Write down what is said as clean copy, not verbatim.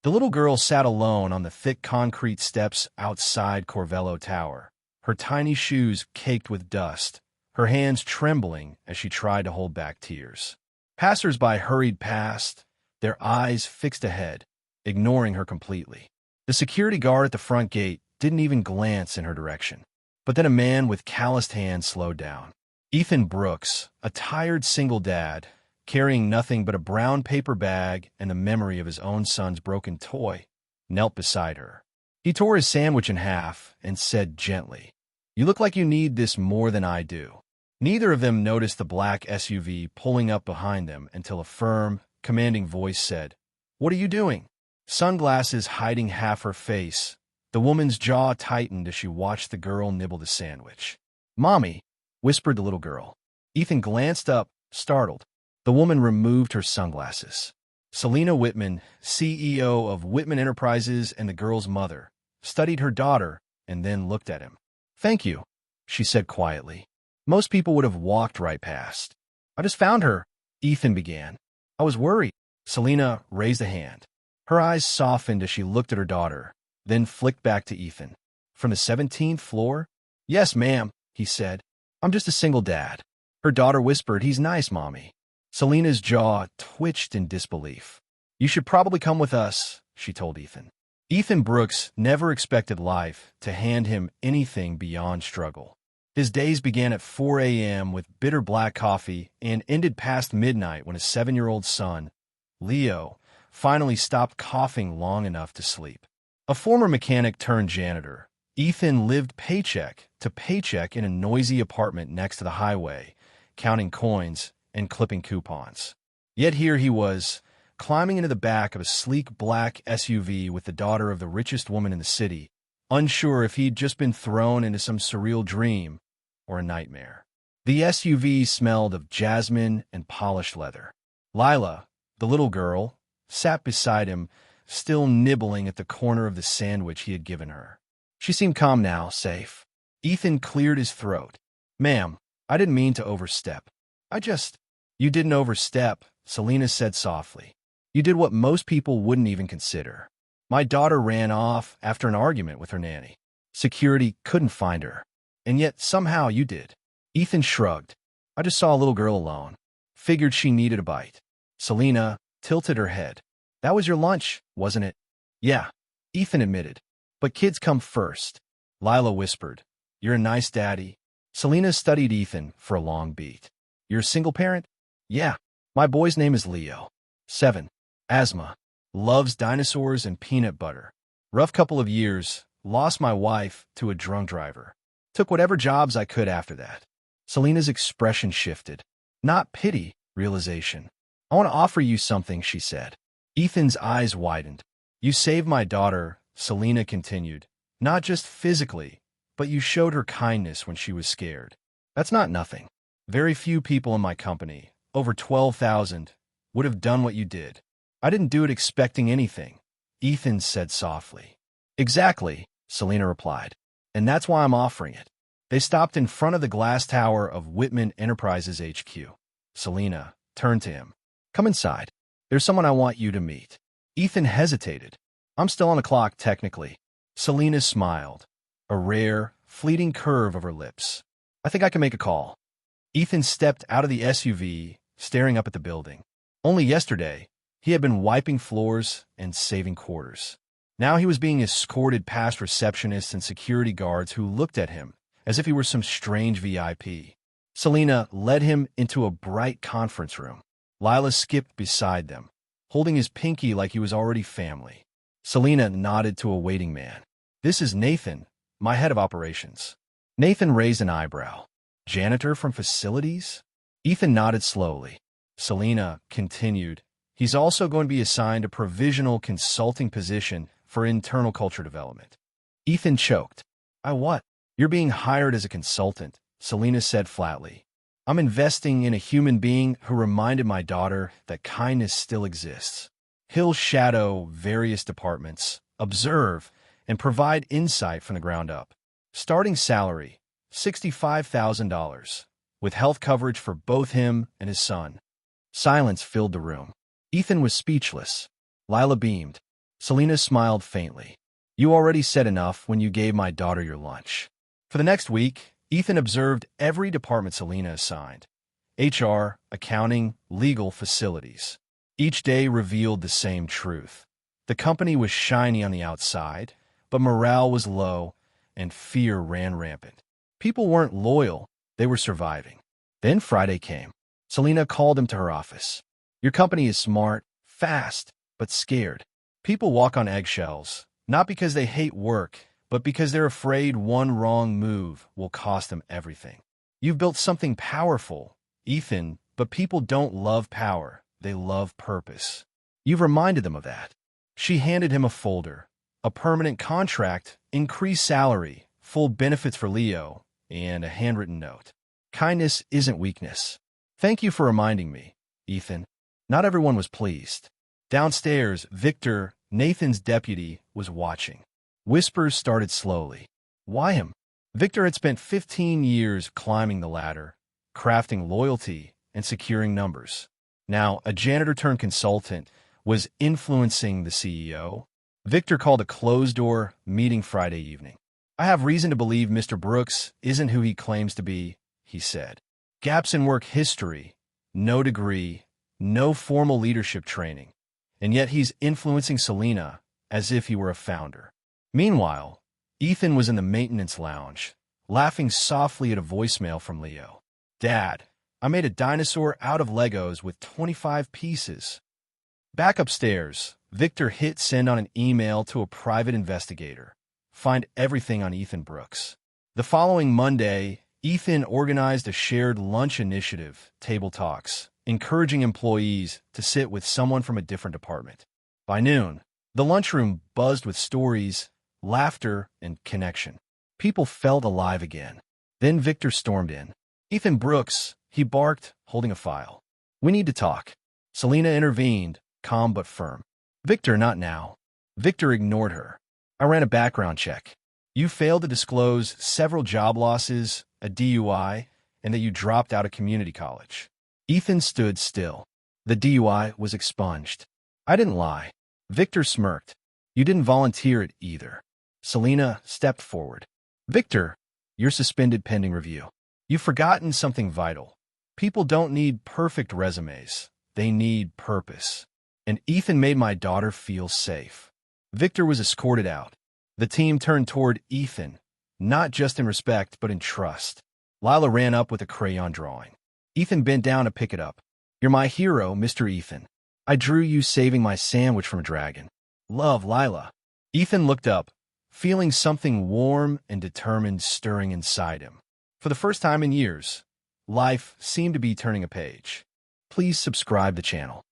The little girl sat alone on the thick concrete steps outside Corvello Tower, her tiny shoes caked with dust, her hands trembling as she tried to hold back tears. Passers-by hurried past, their eyes fixed ahead, ignoring her completely. The security guard at the front gate didn't even glance in her direction. But then a man with calloused hands slowed down. Ethan Brooks, a tired single dad, carrying nothing but a brown paper bag and the memory of his own son's broken toy, knelt beside her. He tore his sandwich in half and said gently, "You look like you need this more than I do." Neither of them noticed the black SUV pulling up behind them until a firm, commanding voice said, "What are you doing?" Sunglasses hiding half her face, the woman's jaw tightened as she watched the girl nibble the sandwich. "Mommy," whispered the little girl. Ethan glanced up, startled. The woman removed her sunglasses. Selena Whitman, CEO of Whitman Enterprises and the girl's mother, studied her daughter and then looked at him. "Thank you," she said quietly. Most people would have walked right past. "I just found her," Ethan began. "I was worried." Selena raised a hand. Her eyes softened as she looked at her daughter, then flicked back to Ethan. "From the 17th floor?" "Yes, ma'am," he said. "I'm just a single dad." Her daughter whispered, "He's nice, Mommy." Selena's jaw twitched in disbelief. "You should probably come with us," she told Ethan. Ethan Brooks never expected life to hand him anything beyond struggle. His days began at 4 a.m. with bitter black coffee and ended past midnight when his 7-year-old son, Leo, finally stopped coughing long enough to sleep. A former mechanic turned janitor, Ethan lived paycheck to paycheck in a noisy apartment next to the highway, counting coins and clipping coupons. Yet here he was, climbing into the back of a sleek black SUV with the daughter of the richest woman in the city, unsure if he'd just been thrown into some surreal dream or a nightmare. The SUV smelled of jasmine and polished leather. Lila, the little girl, sat beside him, still nibbling at the corner of the sandwich he had given her. She seemed calm now, safe. Ethan cleared his throat. "Ma'am, I didn't mean to overstep. You didn't overstep," Selena said softly. "You did what most people wouldn't even consider. My daughter ran off after an argument with her nanny. Security couldn't find her. And yet somehow you did." Ethan shrugged. "I just saw a little girl alone. Figured she needed a bite." Selena tilted her head. "That was your lunch, wasn't it?" "Yeah," Ethan admitted. "But kids come first." Lila whispered, "You're a nice daddy." Selena studied Ethan for a long beat. "You're a single parent?" "Yeah. My boy's name is Leo. 7. Asthma. Loves dinosaurs and peanut butter. Rough couple of years. Lost my wife to a drunk driver. Took whatever jobs I could after that." Selena's expression shifted. Not pity, realization. "I want to offer you something," she said. Ethan's eyes widened. "You saved my daughter," Selena continued. "Not just physically, but you showed her kindness when she was scared. That's not nothing. Very few people in my company, over 12,000, would have done what you did." "I didn't do it expecting anything," Ethan said softly. "Exactly," Selena replied. "And that's why I'm offering it." They stopped in front of the glass tower of Whitman Enterprises HQ. Selena turned to him. "Come inside. There's someone I want you to meet." Ethan hesitated. "I'm still on the clock, technically." Selena smiled, a rare, fleeting curve of her lips. "I think I can make a call." Ethan stepped out of the SUV, staring up at the building. Only yesterday, he had been wiping floors and saving quarters. Now he was being escorted past receptionists and security guards who looked at him as if he were some strange VIP. Selena led him into a bright conference room. Lila skipped beside them, holding his pinky like he was already family. Selena nodded to a waiting man. "This is Nathan, my head of operations." Nathan raised an eyebrow. "Janitor from facilities?" Ethan nodded slowly. Selena continued, "He's also going to be assigned a provisional consulting position for internal culture development." Ethan choked. "I what?" "You're being hired as a consultant," Selena said flatly. "I'm investing in a human being who reminded my daughter that kindness still exists. He'll shadow various departments, observe, and provide insight from the ground up. Starting salary, $65,000, with health coverage for both him and his son." Silence filled the room. Ethan was speechless. Lila beamed. Selena smiled faintly. You already said enough when you gave my daughter your lunch. For the next week, Ethan observed every department Selena assigned. HR, accounting, legal, facilities. Each day revealed the same truth. The company was shiny on the outside, but morale was low and fear ran rampant. People weren't loyal, they were surviving. Then Friday came. Selena called him to her office. Your company is smart, fast, but scared. People walk on eggshells, not because they hate work, but because they're afraid one wrong move will cost them everything. You've built something powerful, Ethan, but people don't love power, they love purpose. You've reminded them of that. She handed him a folder, a permanent contract, increased salary, full benefits for Leo, and a handwritten note. Kindness isn't weakness. Thank you for reminding me, Ethan. Not everyone was pleased. Downstairs, Victor, Nathan's deputy, was watching. Whispers started slowly. Why him? Victor had spent 15 years climbing the ladder, crafting loyalty and securing numbers. Now, a janitor-turned-consultant was influencing the CEO. Victor called a closed-door meeting Friday evening. I have reason to believe Mr. Brooks isn't who he claims to be, he said. Gaps in work history, no degree, no formal leadership training, and yet he's influencing Selena as if he were a founder. Meanwhile, Ethan was in the maintenance lounge, laughing softly at a voicemail from Leo. Dad, I made a dinosaur out of Legos with 25 pieces. Back upstairs, Victor hit send on an email to a private investigator. Find everything on Ethan Brooks. The following Monday, Ethan organized a shared lunch initiative, table talks, encouraging employees to sit with someone from a different department. By noon, the lunchroom buzzed with stories, laughter, and connection. People felt alive again. Then Victor stormed in. Ethan Brooks, he barked, holding a file. We need to talk. Selena intervened, calm but firm. Victor, not now. Victor ignored her. I ran a background check. You failed to disclose several job losses, a DUI, and that you dropped out of community college. Ethan stood still. The DUI was expunged. I didn't lie. Victor smirked. You didn't volunteer it either. Selena stepped forward. Victor, you're suspended pending review. You've forgotten something vital. People don't need perfect resumes. They need purpose. And Ethan made my daughter feel safe. Victor was escorted out. The team turned toward Ethan, not just in respect, but in trust. Lila ran up with a crayon drawing. Ethan bent down to pick it up. You're my hero, Mr. Ethan. I drew you saving my sandwich from a dragon. Love, Lila. Ethan looked up, feeling something warm and determined stirring inside him. For the first time in years, life seemed to be turning a page. Please subscribe to the channel.